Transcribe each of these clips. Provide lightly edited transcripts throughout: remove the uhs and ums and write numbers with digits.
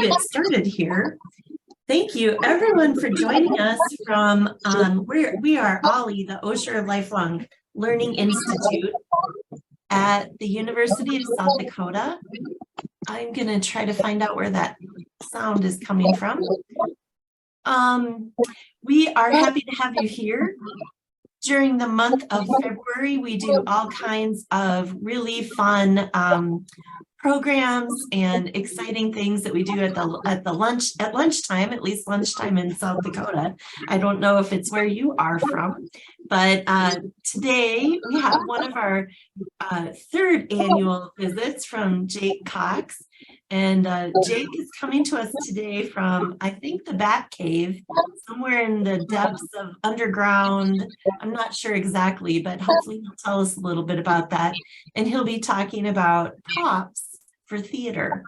get started here. Thank you everyone for joining us from we are OLLI, the Osher Lifelong Learning Institute at the University of South Dakota. I'm going to try to find out where that sound is coming from. We are happy to have you here. During the month of February, we do all kinds of really fun programs and exciting things that we do at lunchtime, at least lunchtime in South Dakota. I don't know if it's where you are from, but today we have one of our third annual visits from Jake Cox. And Jake is coming to us today from, I think, the Bat Cave, somewhere in the depths of underground. I'm not sure exactly, but hopefully he'll tell us a little bit about that. And he'll be talking about props for theater.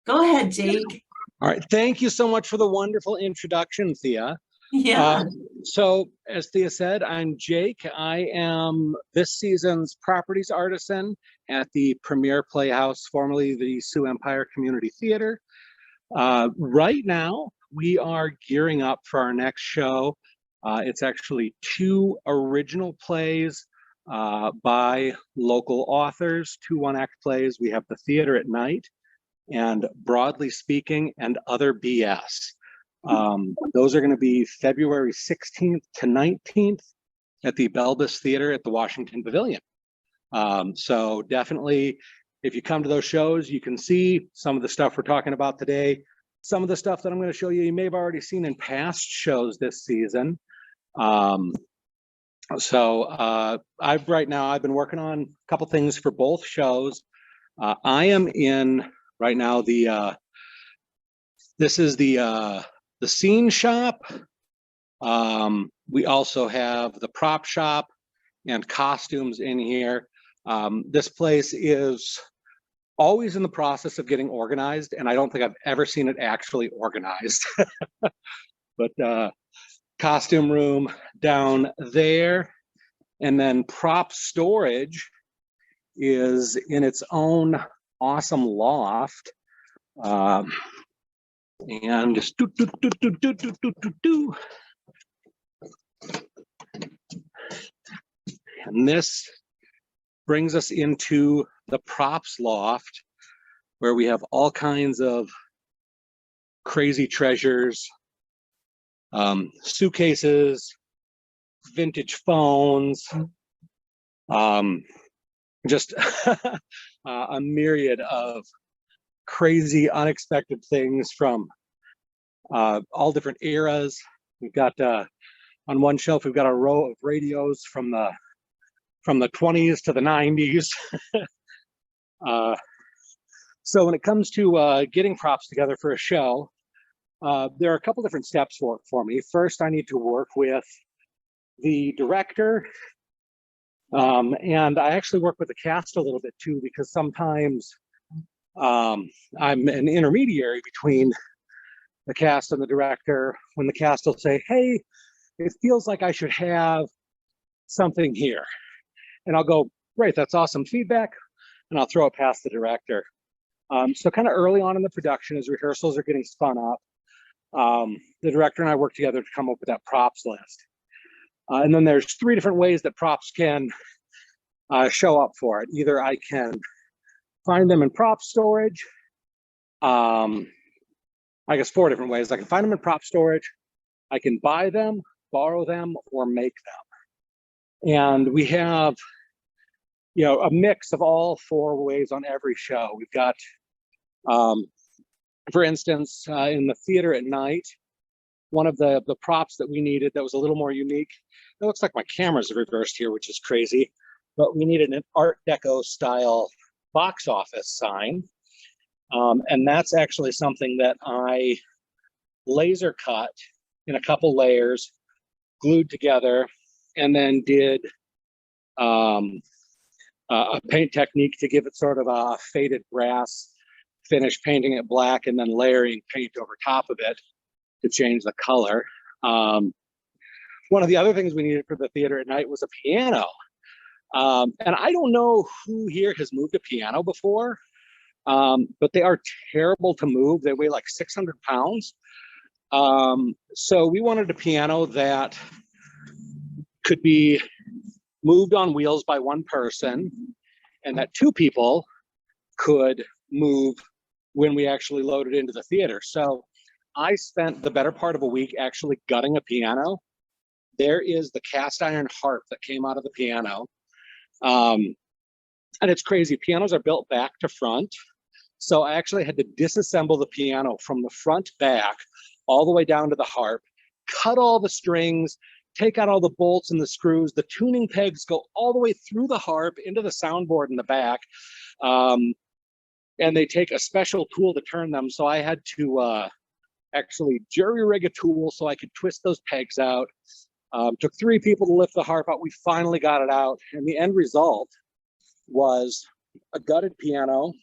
Go ahead, Jake. All right. Thank you so much for the wonderful introduction, Thea. Yeah. So as Thea said, I'm Jake. I am this season's properties artisan at the Premier Playhouse, formerly the Sioux Empire Community Theater. Right now, we are gearing up for our next show. It's actually 2 original plays by local authors, 2 one-act plays. We have The Theater at Night and Broadly Speaking and Other BS. Those are going to be February 16th to 19th at the Belbis Theater at the Washington Pavilion. So definitely, if you come to those shows, you can see some of the stuff we're talking about today. Some of the stuff that I'm going to show you, you may have already seen in past shows this season. Right now I've been working on a couple things for both shows. I am in right now this is the scene shop. We also have the prop shop and costumes in here. This place is always in the process of getting organized, and I don't think I've ever seen it actually organized. But costume room down there, and then prop storage is in its own awesome loft. And just and this brings us into the props loft, where we have all kinds of crazy treasures, suitcases, vintage phones, just a myriad of crazy, unexpected things from all different eras. We've got on one shelf, we've got a row of radios from the 20s to the 90s. So when it comes to getting props together for a show, there are a couple different steps for me. First, I need to work with the director, and I actually work with the cast a little bit too, because sometimes I'm an intermediary between the cast and the director, when the cast will say, hey, it feels like I should have something here. And I'll go, great, that's awesome feedback. And I'll throw it past the director. So kind of early on in the production, as rehearsals are getting spun up, the director and I work together to come up with that props list. And then there's 3 different ways that props can show up for it. Either I can find them in prop storage. I guess 4 different ways. I can find them in prop storage, I can buy them, borrow them, or make them. And we have, a mix of all 4 ways on every show. We've got, for instance, in The Theater at Night, one of the props that we needed that was a little more unique. It looks like my camera's reversed here, which is crazy, but we needed an Art Deco style box office sign. And that's actually something that I laser cut in a couple layers, glued together, and then did a paint technique to give it sort of a faded brass finish, painting it black and then layering paint over top of it to change the color. One of the other things we needed for The Theater at Night was a piano. And I don't know who here has moved a piano before. but they are terrible to move. They weigh like 600 pounds. So we wanted a piano that could be moved on wheels by one person, and that two people could move when we actually loaded into the theater. So I spent the better part of a week actually gutting a piano. There is the cast iron harp that came out of the piano. And it's crazy. Pianos are built back to front. So I actually had to disassemble the piano from the front back all the way down to the harp, cut all the strings, take out all the bolts and the screws. The tuning pegs go all the way through the harp into the soundboard in the back. And they take a special tool to turn them. So I had to actually jury rig a tool so I could twist those pegs out. Took 3 people to lift the harp out. We finally got it out. And the end result was a gutted piano.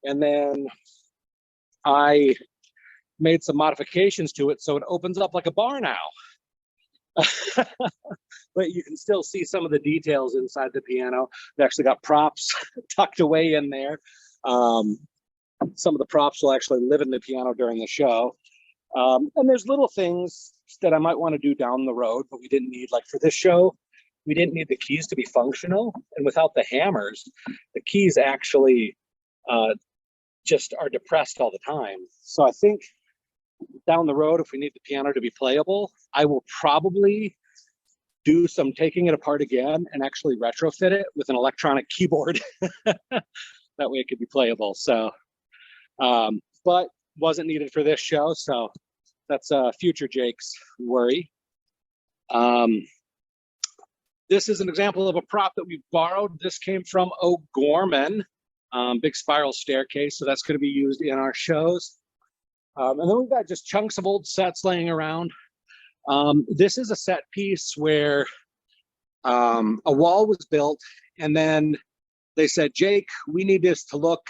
And then I made some modifications to it so it opens up like a bar now. But you can still see some of the details inside the piano. They actually got props tucked away in there. Some of the props will actually live in the piano during the show. And there's little things that I might want to do down the road, but we didn't need, like for this show, we didn't need the keys to be functional. And without the hammers, the keys actually just are depressed all the time. So I think down the road, if we need the piano to be playable, I will probably do some taking it apart again and actually retrofit it with an electronic keyboard. That way it could be playable. So, but wasn't needed for this show. So that's future Jake's worry. This is an example of a prop that we borrowed. This came from O'Gorman, big spiral staircase. So that's going to be used in our shows. And then we've got just chunks of old sets laying around. This is a set piece where a wall was built, and then they said, Jake, we need this to look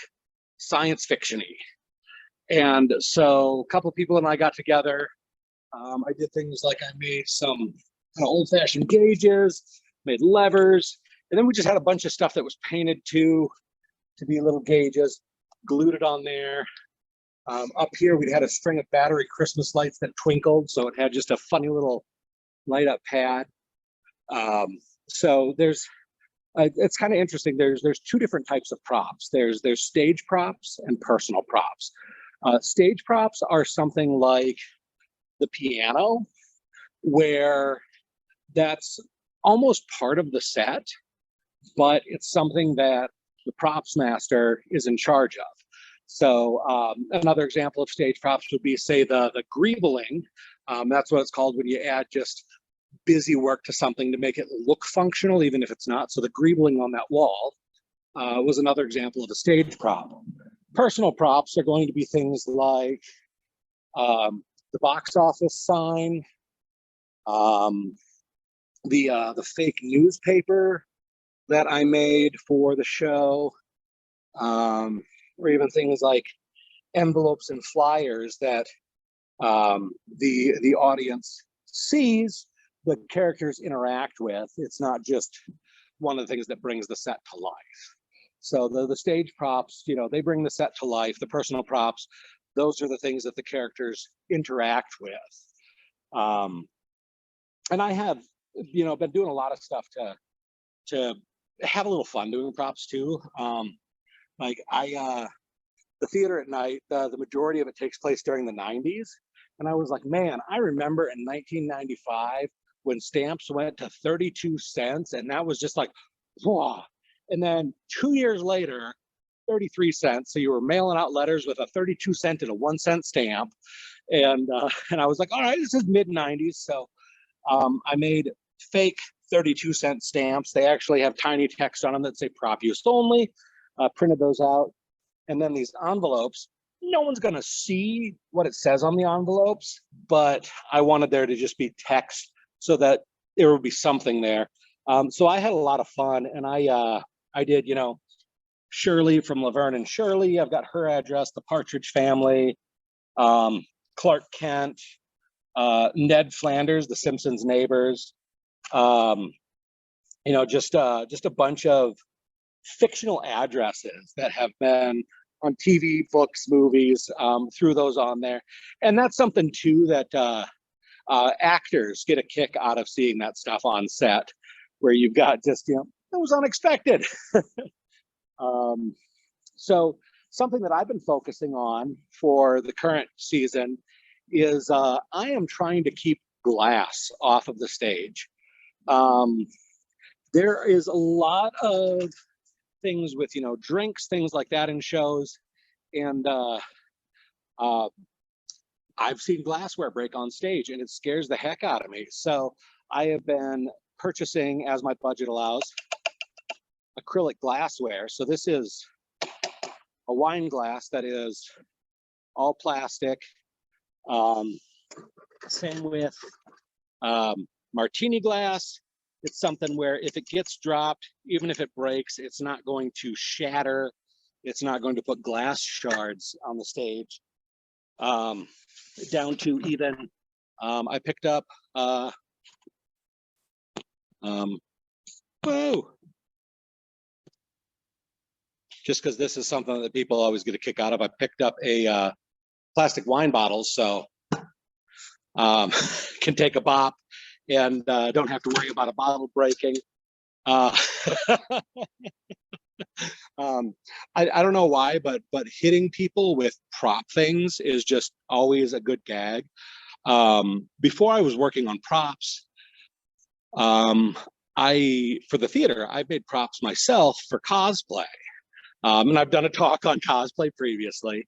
science fiction-y. And so a couple of people and I got together. I did things like I made some kind of old-fashioned gauges, made levers, and then we just had a bunch of stuff that was painted to be little gauges, glued it on there. Up here, we'd had a string of battery Christmas lights that twinkled, so it had just a funny little light up pad. So there's, it's kind of interesting. There's 2 different types of props. There's stage props and personal props. Stage props are something like the piano, where that's almost part of the set, but it's something that the props master is in charge of. So another example of stage props would be, say, the greebling. That's what it's called when you add just busy work to something to make it look functional, even if it's not. So the greebling on that wall was another example of a stage prop. Personal props are going to be things like the box office sign, the fake newspaper that I made for the show, or even things like envelopes and flyers that the audience sees, the characters interact with. It's not just one of the things that brings the set to life. So the stage props, you know, they bring the set to life. The personal props, those are the things that the characters interact with. And I have, you know, been doing a lot of stuff to have a little fun doing props too. Like the theater at night, the majority of it takes place during the 90s. And I was like, man, I remember in 1995 when stamps went to 32 cents, and that was just like, whoa. And then 2 years later, 33 cents. So you were mailing out letters with a 32 cent and a 1 cent stamp. And I was like, all right, this is mid 90s. So I made fake 32 cent stamps. They actually have tiny text on them that say prop use only. Printed those out. And then these envelopes, no one's going to see what it says on the envelopes, but I wanted there to just be text so that there would be something there. So I had a lot of fun, and I did, you know, Shirley from Laverne and Shirley. I've got her address, the Partridge Family, Clark Kent, Ned Flanders, the Simpsons neighbors. You know, just a bunch of fictional addresses that have been on TV, books, movies, threw those on there. And that's something too that actors get a kick out of, seeing that stuff on set, where you've got just, it was unexpected. So something that I've been focusing on for the current season is I am trying to keep glass off of the stage. There is a lot of things with, drinks, things like that in shows. And I've seen glassware break on stage, and it scares the heck out of me. So I have been purchasing, as my budget allows, acrylic glassware. So this is a wine glass that is all plastic. Same with martini glass. It's something where if it gets dropped, even if it breaks, it's not going to shatter. It's not going to put glass shards on the stage. Down to even, I picked up, whoa. Just because this is something that people always get a kick out of, I picked up a plastic wine bottle, so can take a bop and don't have to worry about a bottle breaking. I don't know why, but hitting people with prop things is just always a good gag. Before I was working on props, for the theater, I made props myself for cosplay. And I've done a talk on cosplay previously.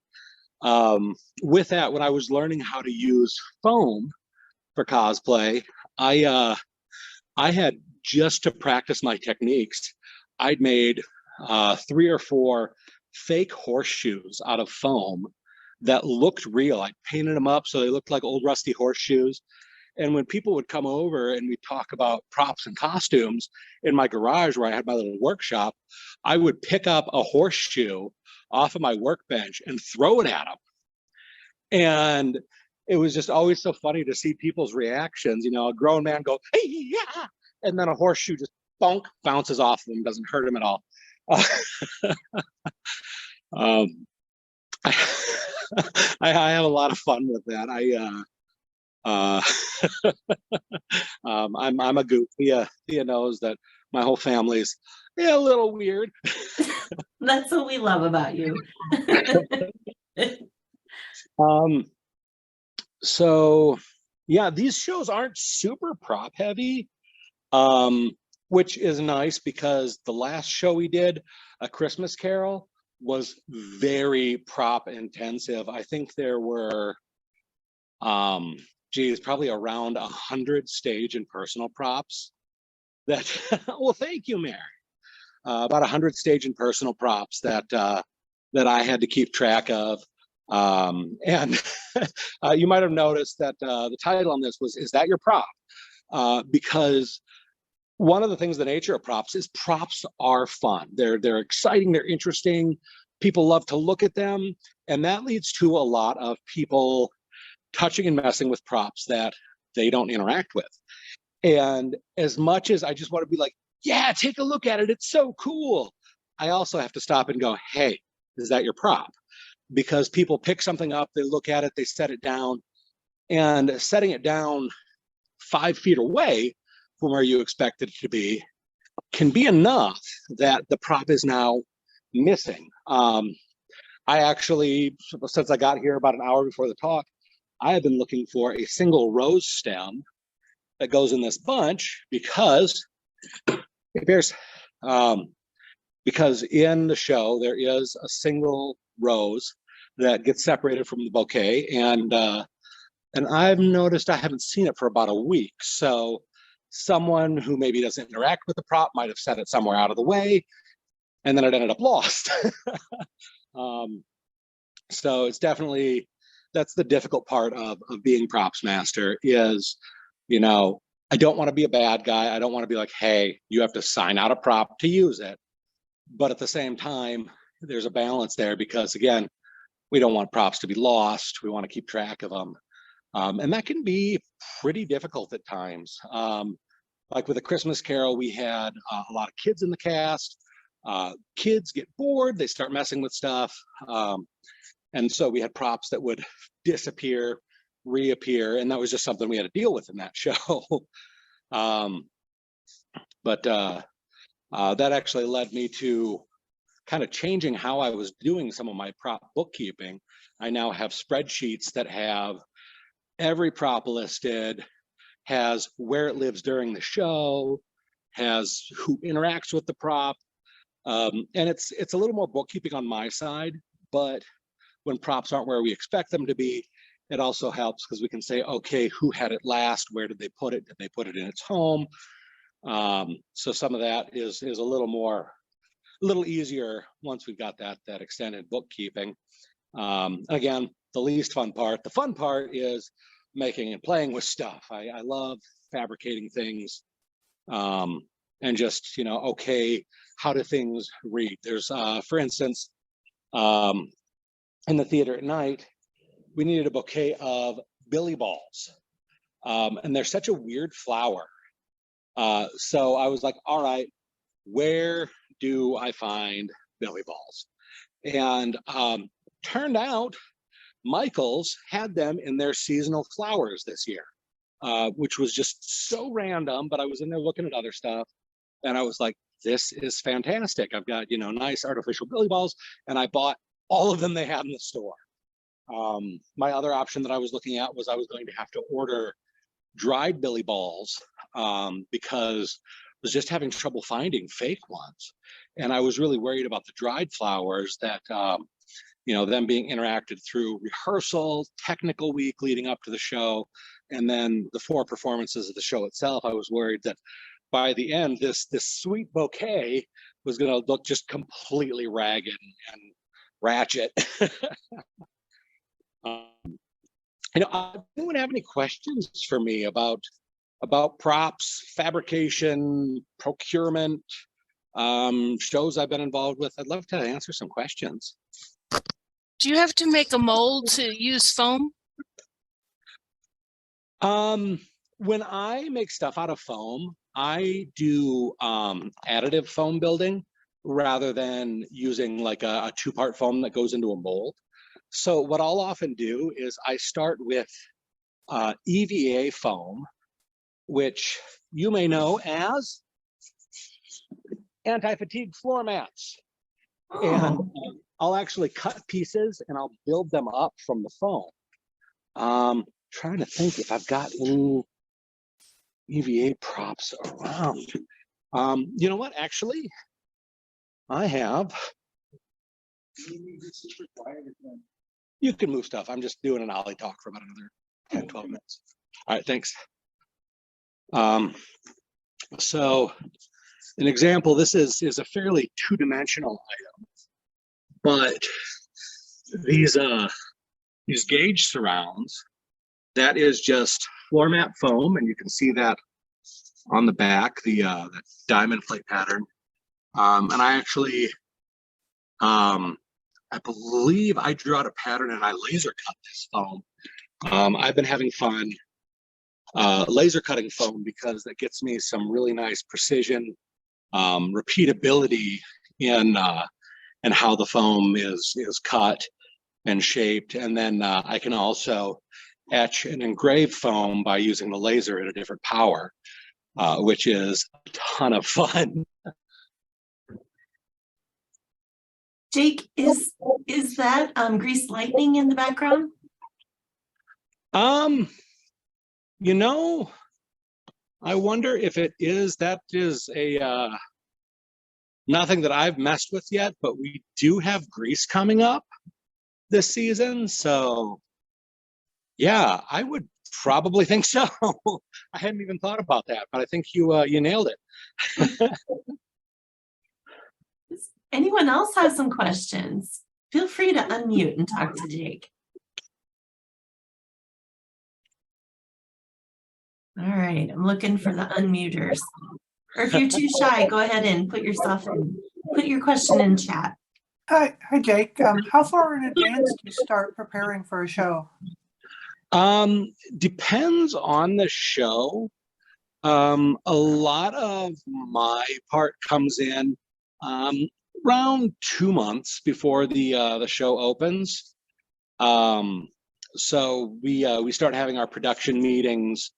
With that, when I was learning how to use foam for cosplay, I had, just to practice my techniques, I'd made 3 or 4 fake horseshoes out of foam that looked real. I painted them up so they looked like old rusty horseshoes. And when people would come over and we'd talk about props and costumes in my garage where I had my little workshop, I would pick up a horseshoe off of my workbench and throw it at them. And it was just always so funny to see people's reactions. A grown man go, hey, yeah, and then a horseshoe just bonk, bounces off of him, doesn't hurt him at all. I have a lot of fun with that. I'm a goof. Thea knows that my whole family's a little weird. That's what we love about you. So yeah, these shows aren't super prop heavy, which is nice because the last show we did, A Christmas Carol, was very prop intensive. I think there were, probably around 100 stage and personal props that, well, thank you, Mary. About 100 stage and personal props that I had to keep track of. And you might have noticed that the title on this was, Is That Your Prop? Because one of the things, the nature of props is props are fun. They're exciting, they're interesting. People love to look at them. And that leads to a lot of people touching and messing with props that they don't interact with. And as much as I just want to be like, yeah, take a look at it, it's so cool, I also have to stop and go, hey, is that your prop? Because people pick something up, they look at it, they set it down, and setting it down 5 feet away from where you expect it to be can be enough that the prop is now missing. I actually, since I got here about an hour before the talk, I have been looking for a single rose stem that goes in this bunch because because in the show there is a single rose that gets separated from the bouquet, and I've noticed I haven't seen it for about a week. So someone who maybe doesn't interact with the prop might have set it somewhere out of the way, and then it ended up lost. So it's definitely, that's the difficult part of being props master is, I don't want to be a bad guy. I don't want to be like, hey, you have to sign out a prop to use it. But at the same time, there's a balance there because, again, we don't want props to be lost. We want to keep track of them. And that can be pretty difficult at times. Like with A Christmas Carol, we had a lot of kids in the cast. kids get bored, they start messing with stuff. And so we had props that would disappear, reappear, and that was just something we had to deal with in that show. But that actually led me to kind of changing how I was doing some of my prop bookkeeping. I now have spreadsheets that have every prop listed, has where it lives during the show, has who interacts with the prop. And it's a little more bookkeeping on my side, but when props aren't where we expect them to be, it also helps because we can say, okay, who had it last? Where did they put it? Did they put it in its home? So some of that is a little easier once we've got that extended bookkeeping. Again, the least fun part. The fun part is making and playing with stuff. I love fabricating things, and just, okay, how do things read? There's, for instance, in the theater at night, we needed a bouquet of billy balls, and they're such a weird flower. So I was like, all right, where do I find billy balls? And turned out Michael's had them in their seasonal flowers this year, which was just so random, but I was in there looking at other stuff and I was like, this is fantastic. I've got, nice artificial billy balls, and I bought all of them they had in the store. My other option that I was looking at was I was going to have to order dried billy balls, because I was just having trouble finding fake ones. And I was really worried about the dried flowers that, them being interacted through rehearsal, technical week leading up to the show, and then the 4 performances of the show itself. I was worried that by the end, this sweet bouquet was going to look just completely ragged and ratchet. Anyone have any questions for me about props, fabrication, procurement, shows I've been involved with? I'd love to answer some questions. Do you have to make a mold to use foam? When I make stuff out of foam, I do additive foam building rather than using like a 2-part foam that goes into a mold. So what I'll often do is I start with EVA foam, which you may know as anti-fatigue floor mats. Oh. And I'll actually cut pieces and I'll build them up from the foam. Trying to think if I've got any EVA props around. You know what? Actually, I have. You can move stuff. I'm just doing an OLLI talk for about another 10, 12 minutes. All right, thanks. So an example, this is a fairly 2-dimensional item, but these gauge surrounds, that is just floor mat foam, and you can see that on the back, the that diamond plate pattern. And I actually, I believe I drew out a pattern and I laser cut this foam. I've been having fun laser cutting foam because that gets me some really nice precision, repeatability in how the foam is cut and shaped. And then I can also etch and engrave foam by using the laser at a different power, which is a ton of fun. Jake, is that greased lightning in the background? I wonder if it is. That is a nothing that I've messed with yet, but we do have Grease coming up this season, so yeah, I would probably think so. I hadn't even thought about that, but I think you nailed it. Does anyone else have some questions? Feel free to unmute and talk to Jake. All right, I'm looking for the unmuters. Or if you're too shy, go ahead and put your question in chat. Hi, Jake. How far in advance do you start preparing for a show? Depends on the show. A lot of my part comes in Around 2 months before the show opens. So we start having our production meetings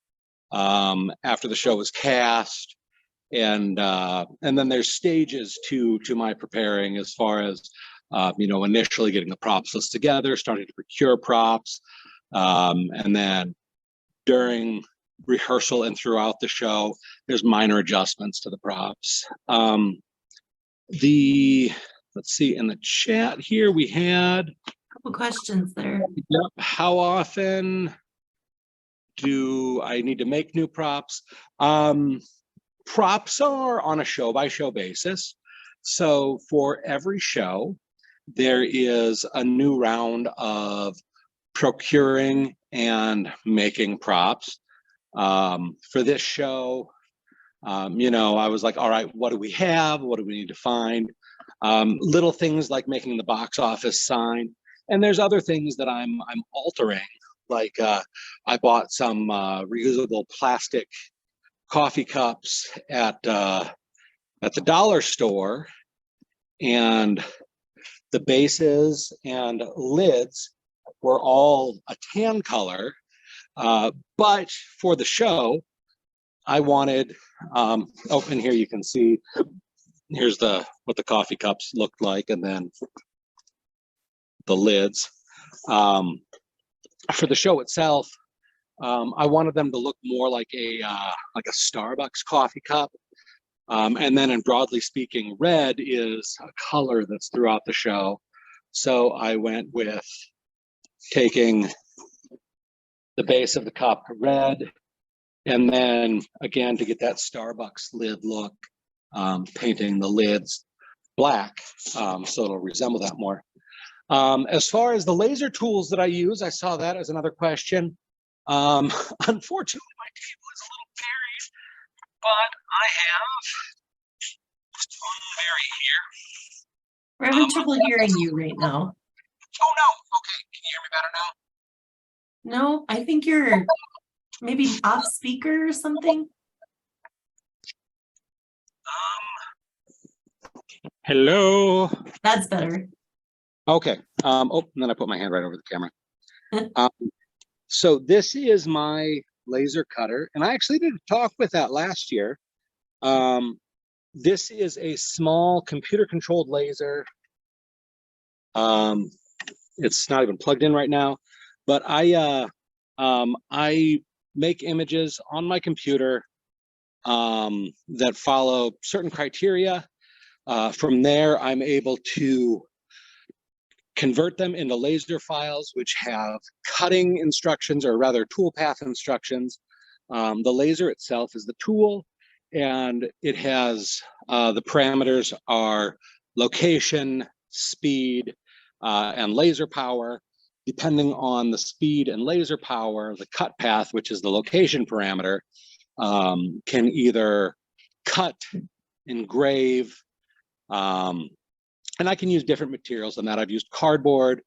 after the show is cast, and then there's stages to my preparing, as far as initially getting the props list together, starting to procure props, and then during rehearsal and throughout the show, there's minor adjustments to the props. Let's see, in the chat here we had Couple questions there. Yep. How often do I need to make new props? Props are on a show-by-show basis. So for every show, there is a new round of procuring and making props. For this show, I was like, all right, what do we have? What do we need to find? Little things like making the box office sign. And there's other things that I'm altering. Like I bought some reusable plastic coffee cups at the dollar store, and the bases and lids were all a tan color. But for the show, I wanted, and here you can see, here's what the coffee cups looked like, and then the lids. For the show itself, I wanted them to look more like a Starbucks coffee cup. And then, in broadly speaking, red is a color that's throughout the show. So I went with taking the base of the cup red, and then again, to get that Starbucks lid look, painting the lids black, so it'll resemble that more. As far as the laser tools that I use, I saw that as another question. Unfortunately, my table is a little buried, but I have one very here. We're having trouble hearing you right now. Oh no, okay, can you hear me better now? No, I think you're maybe off speaker or something. Hello. That's better. Okay. And then I put my hand right over the camera. So this is my laser cutter, and I actually did a talk with that last year. This is a small computer-controlled laser. It's not even plugged in right now, but I make images on my computer that follow certain criteria. From there, I'm able to convert them into laser files, which have cutting instructions, or rather toolpath instructions. The laser itself is the tool, and it has the parameters are location, speed, and laser power. Depending on the speed and laser power, the cut path, which is the location parameter, can either cut, engrave, and I can use different materials than that. I've used cardboard,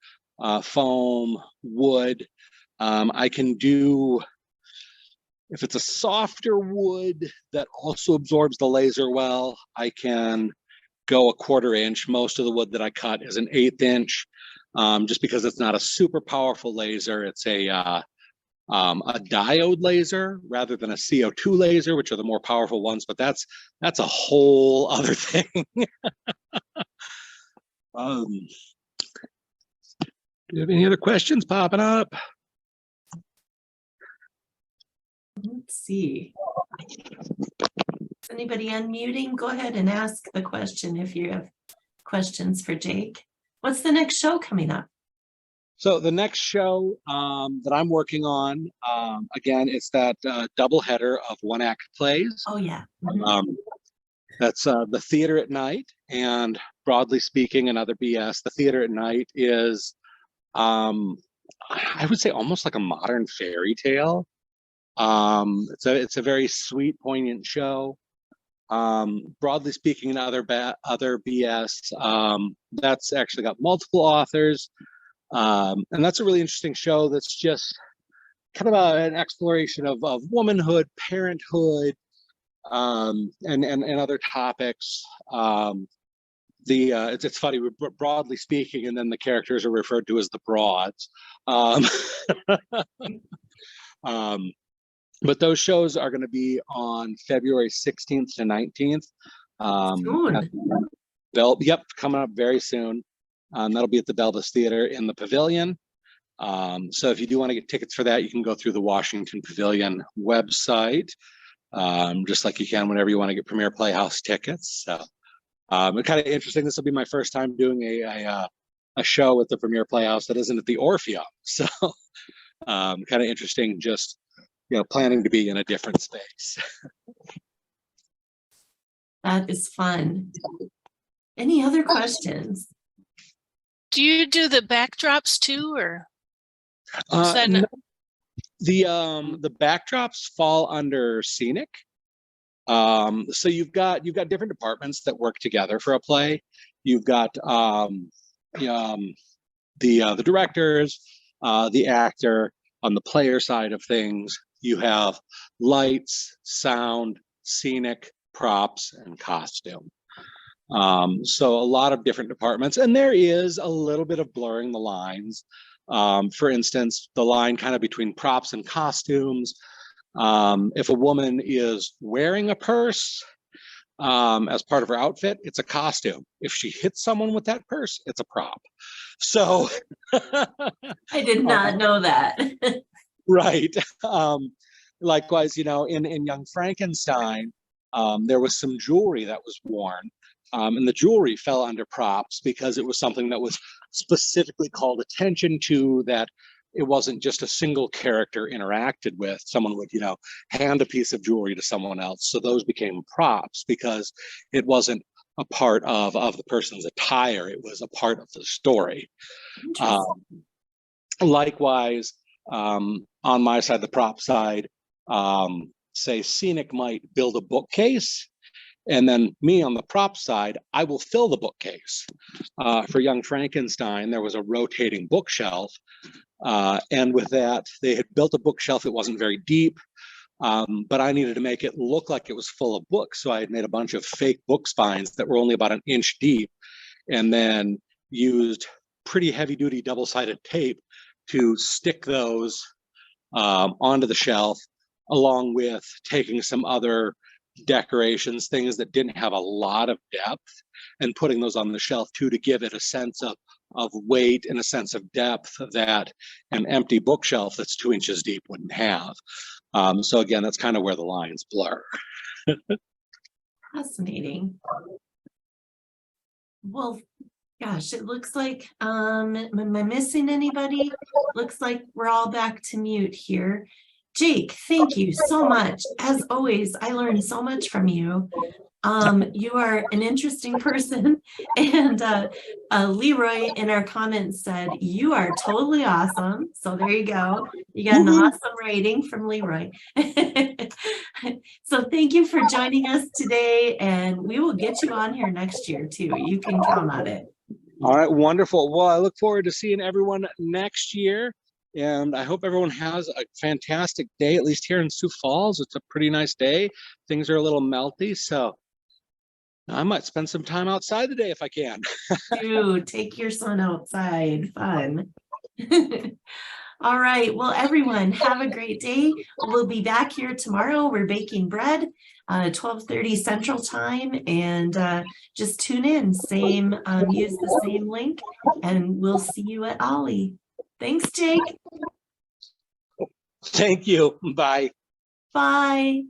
foam, wood. I can do, if it's a softer wood that also absorbs the laser well, I can go 1/4 inch. Most of the wood that I cut is an 1/8 inch, just because it's not a super powerful laser. It's a diode laser rather than a CO2 laser, which are the more powerful ones, but that's a whole other thing. Do you have any other questions popping up? Let's see. Is anybody unmuting? Go ahead and ask the question if you have questions for Jake. What's the next show coming up? So the next show that I'm working on, again, it's that double header of 1-act plays. Oh, yeah. Mm-hmm. That's the theater at night, and broadly speaking, another BS. The theater at night is, I would say, almost like a modern fairy tale. It's a very sweet, poignant show. Broadly speaking, other BS. That's actually got multiple authors, and that's a really interesting show. That's just kind of an exploration of womanhood, parenthood, and other topics. it's funny, broadly speaking, and then the characters are referred to as the broads. Um, but those shows are going to be on February 16th to 19th. Soon. Yep, coming up very soon. That'll be at the Belvis Theater in the Pavilion. So if you do want to get tickets for that, you can go through the Washington Pavilion website, just like you can whenever you want to get Premier Playhouse tickets. So it's kind of interesting. This will be my first time doing a show with the Premier Playhouse that isn't at the Orpheum. So kind of interesting, just planning to be in a different space. That is fun. Any other questions? Do you do the backdrops too, or? No, the backdrops fall under scenic. So you've got different departments that work together for a play. You've got the directors, the actor. On the player side of things, you have lights, sound, scenic, props, and costume. So a lot of different departments, and there is a little bit of blurring the lines. For instance, the line kind of between props and costumes. If a woman is wearing a purse as part of her outfit, it's a costume. If she hits someone with that purse, it's a prop. So I did not know that. right. Likewise, in Young Frankenstein, there was some jewelry that was worn. And the jewelry fell under props because it was something that was specifically called attention to, that it wasn't just a single character interacted with. Someone would, hand a piece of jewelry to someone else. So those became props because it wasn't a part of the person's attire. It was a part of the story. Likewise, on my side, the prop side, say scenic might build a bookcase. And then me on the prop side, I will fill the bookcase. For Young Frankenstein, there was a rotating bookshelf. And with that, they had built a bookshelf. It wasn't very deep, but I needed to make it look like it was full of books. So I had made a bunch of fake book spines that were only about an inch deep, and then used pretty heavy duty double-sided tape to stick those onto the shelf, along with taking some other decorations, things that didn't have a lot of depth, and putting those on the shelf too, to give it a sense of weight and a sense of depth that an empty bookshelf that's 2 inches deep wouldn't have. So again, that's kind of where the lines blur. Fascinating. Well, gosh, it looks like, am I missing anybody? Looks like we're all back to mute here. Jake, thank you so much. As always, I learned so much from you. You are an interesting person, and Leroy in our comments said you are totally awesome. So there you go. You got an awesome rating from Leroy. So thank you for joining us today, and we will get you on here next year too. You can count on it. All right, wonderful. Well, I look forward to seeing everyone next year. And I hope everyone has a fantastic day, at least here in Sioux Falls. It's a pretty nice day. Things are a little melty, so I might spend some time outside today if I can. Dude, take your son outside. Fun. All right. Well, everyone, have a great day. We'll be back here tomorrow. We're baking bread, 12:30 Central Time, and just tune in. Use the same link, and we'll see you at OLLI. Thanks, Jake. Thank you. Bye. Bye.